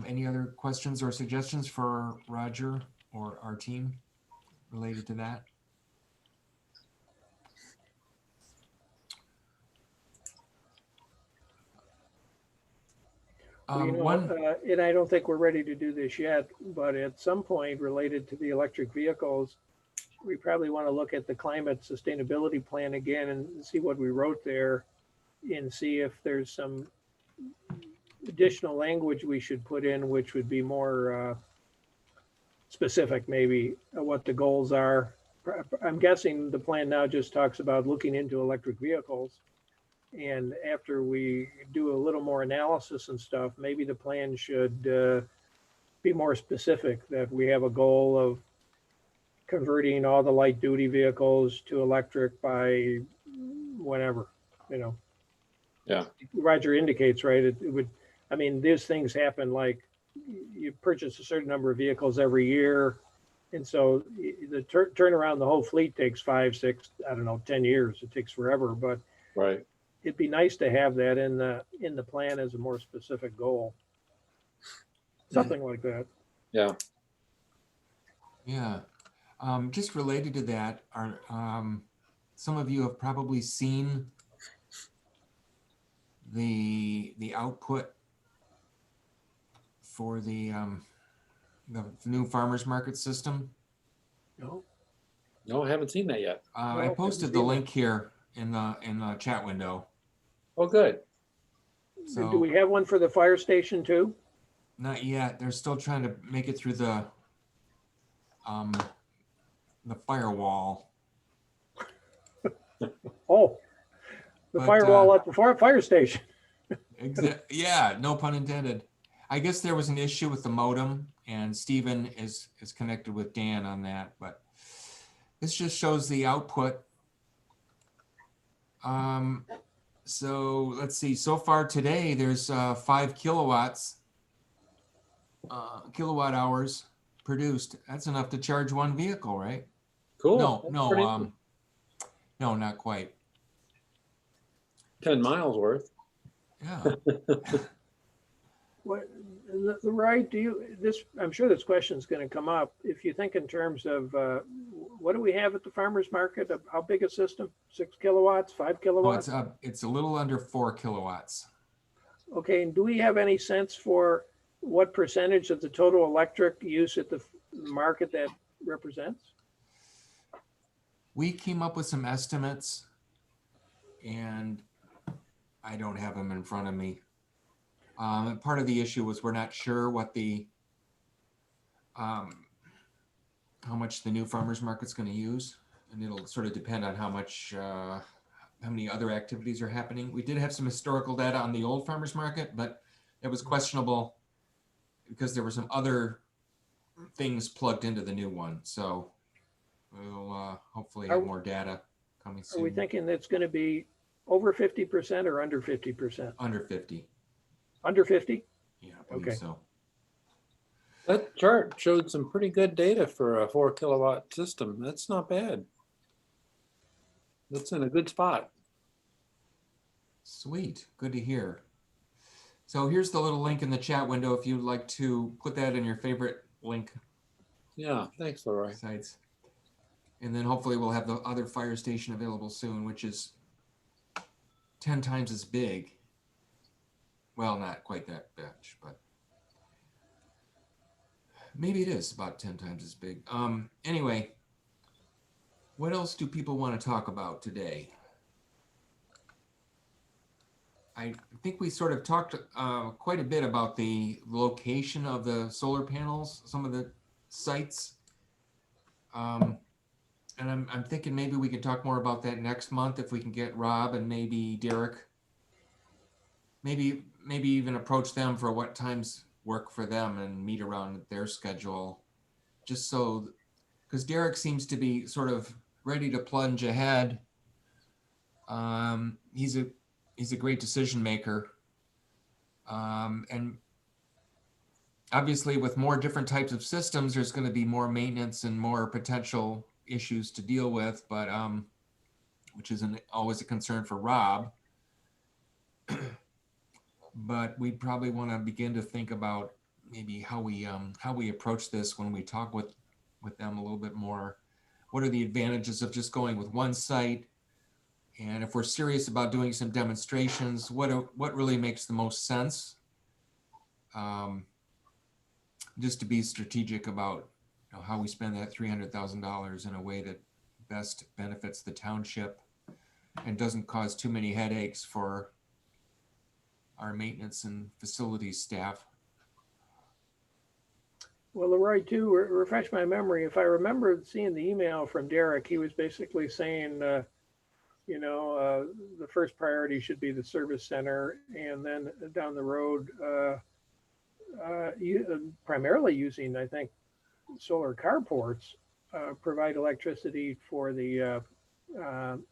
[SPEAKER 1] Any other questions or suggestions for Roger or our team related to that?
[SPEAKER 2] Well, you know, and I don't think we're ready to do this yet, but at some point related to the electric vehicles, we probably want to look at the climate sustainability plan again and see what we wrote there and see if there's some additional language we should put in, which would be more specific, maybe what the goals are. I'm guessing the plan now just talks about looking into electric vehicles. And after we do a little more analysis and stuff, maybe the plan should be more specific, that we have a goal of converting all the light duty vehicles to electric by whenever, you know.
[SPEAKER 4] Yeah.
[SPEAKER 2] Roger indicates, right, it would, I mean, these things happen, like you purchase a certain number of vehicles every year. And so the turnaround, the whole fleet takes 5, 6, I don't know, 10 years. It takes forever, but
[SPEAKER 4] Right.
[SPEAKER 2] it'd be nice to have that in the plan as a more specific goal. Something like that.
[SPEAKER 4] Yeah.
[SPEAKER 1] Yeah. Just related to that, are some of you have probably seen the output for the new farmers market system.
[SPEAKER 2] No?
[SPEAKER 4] No, I haven't seen that yet.
[SPEAKER 1] I
[SPEAKER 2] No,
[SPEAKER 1] posted
[SPEAKER 2] haven't
[SPEAKER 1] the
[SPEAKER 2] seen
[SPEAKER 1] link here in the chat window.
[SPEAKER 4] Oh, good.
[SPEAKER 2] Do
[SPEAKER 1] So
[SPEAKER 2] we have one for the fire station too?
[SPEAKER 1] not yet. They're still trying to make it through the firewall.
[SPEAKER 2] Oh, the
[SPEAKER 1] But,
[SPEAKER 2] firewall at the fire station.
[SPEAKER 1] Yeah, no pun intended. I guess there was an issue with the modem, and Stephen is connected with Dan on that, but this just shows the output. So let's see, so far today, there's 5 kilowatt hours produced. That's enough to charge one vehicle, right?
[SPEAKER 4] Cool.
[SPEAKER 1] No,
[SPEAKER 4] That's
[SPEAKER 1] no,
[SPEAKER 4] pretty neat.
[SPEAKER 1] no, not quite.
[SPEAKER 4] 10 miles worth.
[SPEAKER 1] Yeah.
[SPEAKER 2] What, right, I'm sure this question's gonna come up. If you think in terms of, what do we have at the farmer's market? How big a system? 6 kilowatts, 5
[SPEAKER 1] Oh,
[SPEAKER 2] kilowatts?
[SPEAKER 1] it's a little under 4 kilowatts.
[SPEAKER 2] Okay, and do we have any sense for what percentage of the total electric use at the market that represents?
[SPEAKER 1] We came up with some estimates, and I don't have them in front of me. And part of the issue was we're not sure what how much the new farmers market's going to use, and it'll sort of depend on how many other activities are happening. We did have some historical data on the old farmers market, but it was questionable because there were some other things plugged into the new one. So we'll hopefully have more data coming soon.
[SPEAKER 2] Are we thinking that's gonna be over 50% or under 50%?
[SPEAKER 1] Under 50?
[SPEAKER 2] Under 50?
[SPEAKER 1] Yeah, I believe
[SPEAKER 2] Okay.
[SPEAKER 1] so.
[SPEAKER 4] That chart showed some pretty good data for a 4 kilowatt system. That's not bad. That's in a good spot.
[SPEAKER 1] Sweet, good to hear. So here's the little link in the chat window if you'd like to put that in your favorite link
[SPEAKER 4] Yeah, thanks, Leroy.
[SPEAKER 1] sites. And then hopefully we'll have the other fire station available soon, which is 10 times as big. Well, not quite that much, but maybe it is about 10 times as big. Anyway, what else do people want to talk about today? I think we sort of talked quite a bit about the location of the solar panels, some of the sites. And I'm thinking maybe we can talk more about that next month if we can get Rob and maybe Derek. Maybe even approach them for what times work for them and meet around their schedule. Just so, because Derek seems to be sort of ready to plunge ahead. He's a great decision maker. And obviously with more different types of systems, there's going to be more maintenance and more potential issues to deal with, but which isn't always a concern for Rob. But we probably want to begin to think about maybe how we approach this when we talk with them a little bit more. What are the advantages of just going with one site? And if we're serious about doing some demonstrations, what really makes the most sense? Just to be strategic about how we spend that $300,000 in a way that best benefits the township and doesn't cause too many headaches for our maintenance and facilities staff.
[SPEAKER 2] Well, Leroy, too, refresh my memory. If I remember seeing the email from Derek, he was basically saying, the first priority should be the service center, and then down the road, primarily using, I think, solar carports, provide electricity for the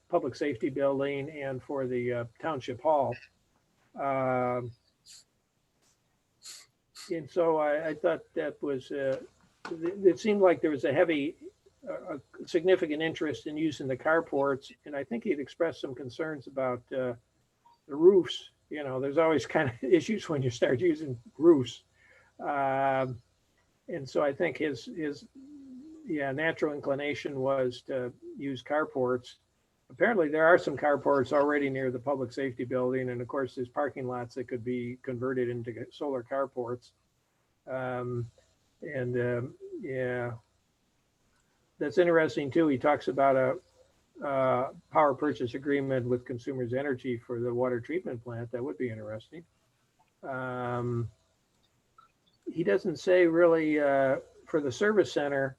[SPEAKER 2] public safety building and for the township hall. And so I thought that was, it seemed like there was a significant interest in using the carports. And I think he'd expressed some concerns about the roofs. There's always kind of issues when you start using roofs. And so I think his natural inclination was to use carports. Apparently there are some carports already near the public safety building. And of course there's parking lots that could be converted into solar carports. That's interesting too. He talks about a power purchase agreement with Consumers Energy for the water treatment plant. That would be interesting. He doesn't say really for the service center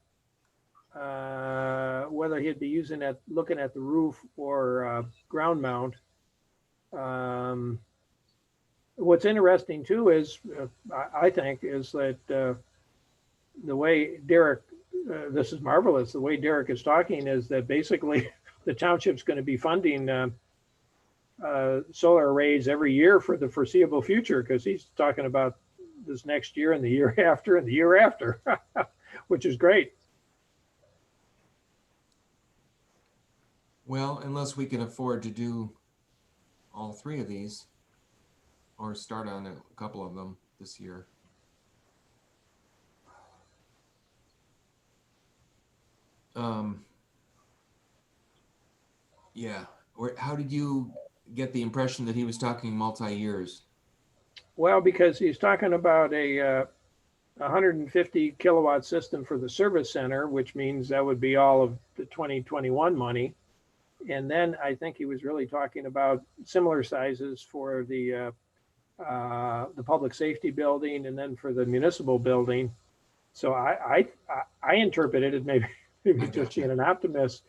[SPEAKER 2] whether he'd be looking at the roof or ground mount. What's interesting too is, I think, is that the way Derek, this is marvelous, the way Derek is talking is that basically the township's going to be funding solar arrays every year for the foreseeable future, because he's talking about this next year and the year after and the year after, which is great.
[SPEAKER 1] Well, unless we can afford to do all three of these or start on a couple of them this year. Yeah. How did you get the impression that he was talking multi-years?
[SPEAKER 2] Well, because he's talking about a 150 kilowatt system for the service center, which means that would be all of the 2021 money. And then I think he was really talking about similar sizes for the public safety building and then for the municipal building. So I interpreted it, maybe just being an optimist,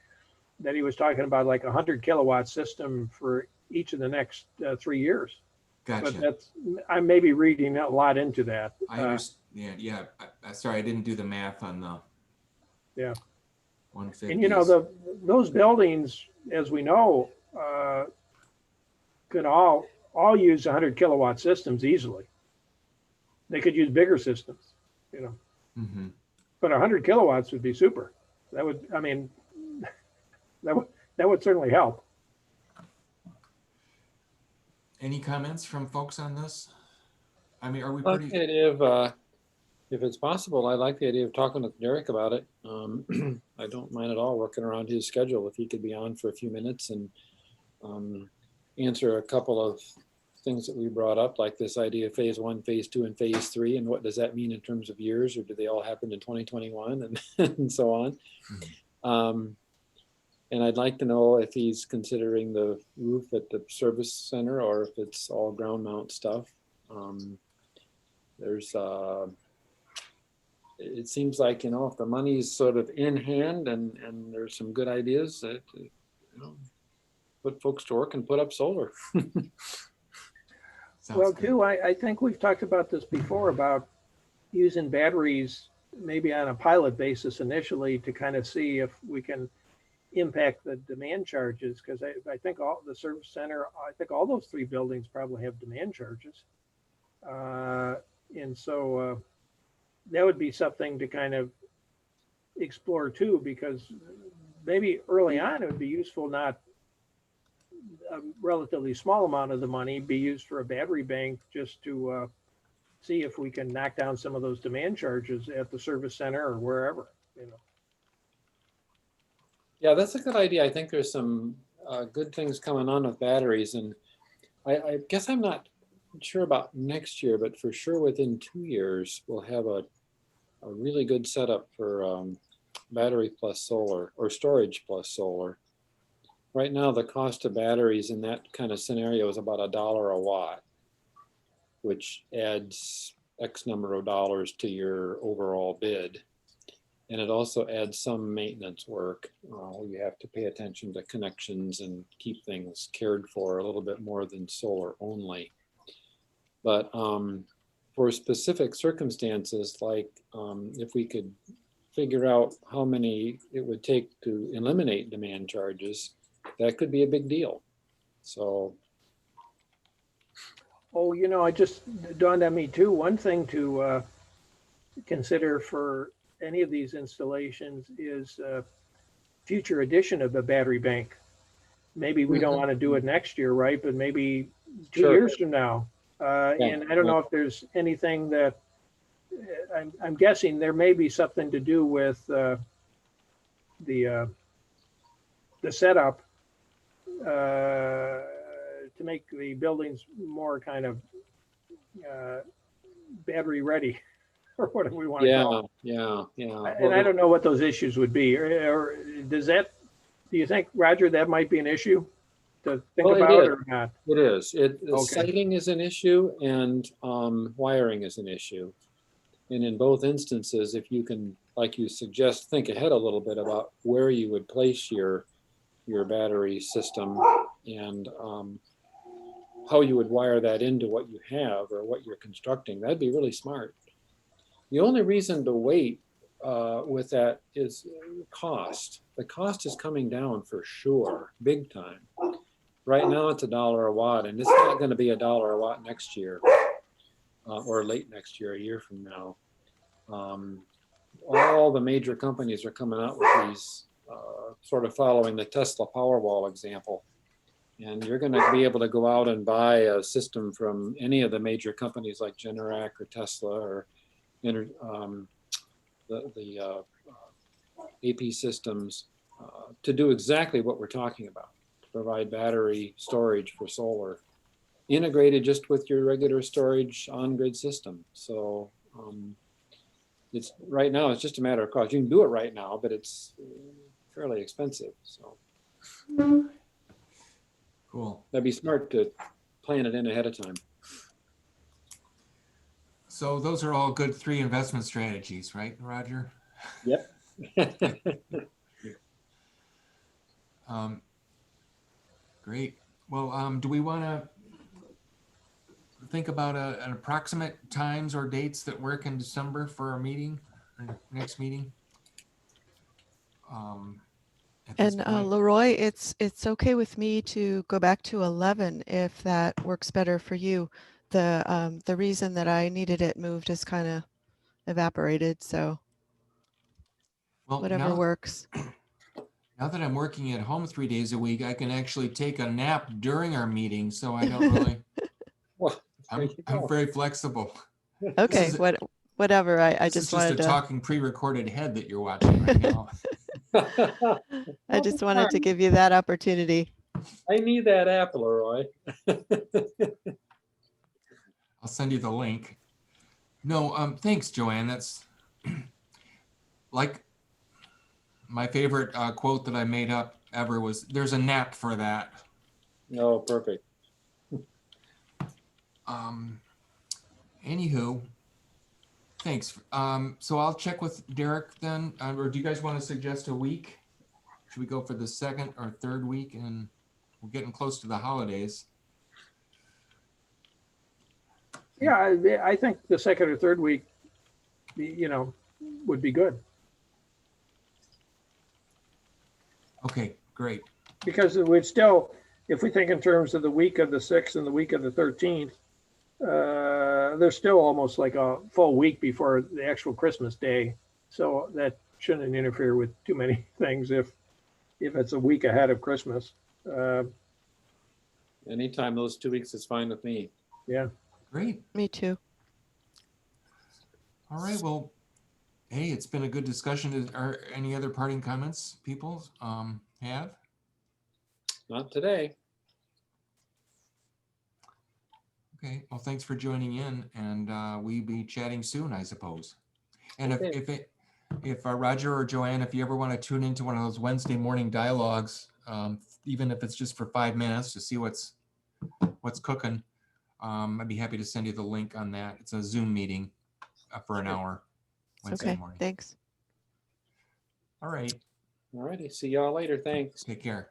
[SPEAKER 2] that he was talking about like 100 kilowatt system for each of the next 3 years.
[SPEAKER 1] Gotcha.
[SPEAKER 2] But I may be reading a lot into that.
[SPEAKER 1] I understand. Yeah. Sorry, I didn't do the math on the.
[SPEAKER 2] Yeah.
[SPEAKER 1] 150.
[SPEAKER 2] And those buildings, as we know, could all use 100 kilowatt systems easily. They could use bigger systems,
[SPEAKER 1] Mm-hmm.
[SPEAKER 2] But 100 kilowatts would be super. That would certainly help.
[SPEAKER 1] Any comments from folks on this? I mean, are we
[SPEAKER 4] I like
[SPEAKER 1] pretty?
[SPEAKER 4] the idea of, if it's possible, I like the idea of talking with Derek about it. I don't mind at all working around his schedule if he could be on for a few minutes and answer a couple of things that we brought up, like this idea of phase 1, phase 2, and phase 3, and what does that mean in terms of years, or do they all happen in 2021 and so on. Mm-hmm. And I'd like to know if he's considering the roof at the service center or if it's all ground mount stuff. It seems like, if the money's sort of in hand and there's some good ideas that, put folks to work and put up solar.
[SPEAKER 2] Well, too, I think we've talked about this before, about using batteries maybe on a pilot basis initially to kind of see if we can impact the demand charges, because I think all the service center, I think all those 3 buildings probably have demand charges. And so that would be something to kind of explore too, because maybe early on it would be useful not a relatively small amount of the money be used for a battery bank, just to see if we can knock down some of those demand charges at the service center or wherever.
[SPEAKER 4] Yeah, that's a good idea. I think there's some good things coming on with batteries, and I guess I'm not sure about next year, but for sure within 2 years we'll have a a really good setup for battery plus solar or storage plus solar. Right now, the cost of batteries in that kind of scenario is about $1 a watt, which adds X number of dollars to your overall bid. And it also adds some maintenance work. You have to pay attention to connections and keep things cared for a little bit more than solar only. But for specific circumstances, like if we could figure out how many it would take to eliminate demand charges, that could be a big deal. So,
[SPEAKER 2] Oh, it just dawned on me too. One thing to consider for any of these installations is future addition of a battery bank. Maybe we don't want to do it next year, right? But maybe 2
[SPEAKER 4] Sure.
[SPEAKER 2] years from now. And I don't know if there's anything that I'm guessing there may be something to do with the setup to make the buildings more kind of battery ready, or whatever we want to call it.
[SPEAKER 4] yeah.
[SPEAKER 2] And I don't know what those issues would be, or do you think, Roger, that might be an issue to think
[SPEAKER 4] Well, it
[SPEAKER 2] about
[SPEAKER 4] is.
[SPEAKER 2] or not?
[SPEAKER 4] It is.
[SPEAKER 2] Okay.
[SPEAKER 4] Siting is an issue and wiring is an issue. And in both instances, if you can, like you suggest, think ahead a little bit about where you would place your battery system and how you would wire that into what you have or what you're constructing, that'd be really smart. The only reason to wait with that is cost. The cost is coming down for sure, big time. Right now it's $1 a watt, and it's not going to be $1 a watt next year or late next year, a year from now. All the major companies are coming out with these sort of following the Tesla Powerwall example. And you're going to be able to go out and buy a system from any of the major companies like Generac or Tesla or the AP Systems to do exactly what we're talking about, to provide battery storage for solar, integrated just with your regular storage on-grid system. So it's right now, it's just a matter of cost. You can do it right now, but it's fairly expensive. So
[SPEAKER 1] Cool.
[SPEAKER 4] that'd be smart to plan it in ahead of time.
[SPEAKER 1] So those are all good 3 investment strategies, right, Roger?
[SPEAKER 4] Yep.
[SPEAKER 1] Great. Well, do we want to think about an approximate times or dates that work in December for our meeting, our next meeting? At this
[SPEAKER 3] And
[SPEAKER 1] point?
[SPEAKER 3] Leroy, it's okay with me to go back to 11 if that works better for you. The reason that I needed it moved is kind of evaporated, so
[SPEAKER 1] Well,
[SPEAKER 3] whatever works.
[SPEAKER 1] now that I'm working at home 3 days a week, I can actually take a nap during our meeting, so I don't really.
[SPEAKER 4] Well,
[SPEAKER 1] I'm very flexible.
[SPEAKER 3] Okay,
[SPEAKER 1] is-
[SPEAKER 3] whatever. I
[SPEAKER 1] This is
[SPEAKER 3] just
[SPEAKER 1] just a
[SPEAKER 3] wanted to
[SPEAKER 1] talking pre-recorded head that you're watching right now.
[SPEAKER 3] I just wanted to give you that opportunity.
[SPEAKER 4] I need that app, Leroy.
[SPEAKER 1] I'll send you the link. No, thanks, Joanne. That's like my favorite quote that I made up ever was, "There's a nap for that."
[SPEAKER 4] No, perfect.
[SPEAKER 1] Anywho, thanks. So I'll check with Derek then, or do you guys want to suggest a week? Should we go for the 2nd or 3rd week? And we're getting close to the holidays.
[SPEAKER 2] Yeah, I think the 2nd or 3rd week, would be good.
[SPEAKER 1] Okay, great.
[SPEAKER 2] Because it would still, if we think in terms of the week of the 6th and the week of the 13th, there's still almost like a full week before the actual Christmas day. So that shouldn't interfere with too many things if it's a week ahead of Christmas.
[SPEAKER 4] Anytime those 2 weeks is fine with me.
[SPEAKER 2] Yeah.
[SPEAKER 1] Great.
[SPEAKER 3] Me too.
[SPEAKER 1] All right. Well, hey, it's been a good discussion. Are any other parting comments people have?
[SPEAKER 4] Not today.
[SPEAKER 1] Okay. Well, thanks for joining in, and we'll be chatting soon, I suppose. And
[SPEAKER 4] Okay.
[SPEAKER 1] if Roger or Joanne, if you ever want to tune into one of those Wednesday morning dialogues, even if it's just for 5 minutes to see what's cooking, I'd be happy to send you the link on that. It's a Zoom meeting for an
[SPEAKER 4] Sure.
[SPEAKER 1] hour, Wednesday
[SPEAKER 3] Okay,
[SPEAKER 1] morning.
[SPEAKER 3] thanks.
[SPEAKER 1] All right,
[SPEAKER 4] All righty. See y'all later. Thanks.
[SPEAKER 1] take care.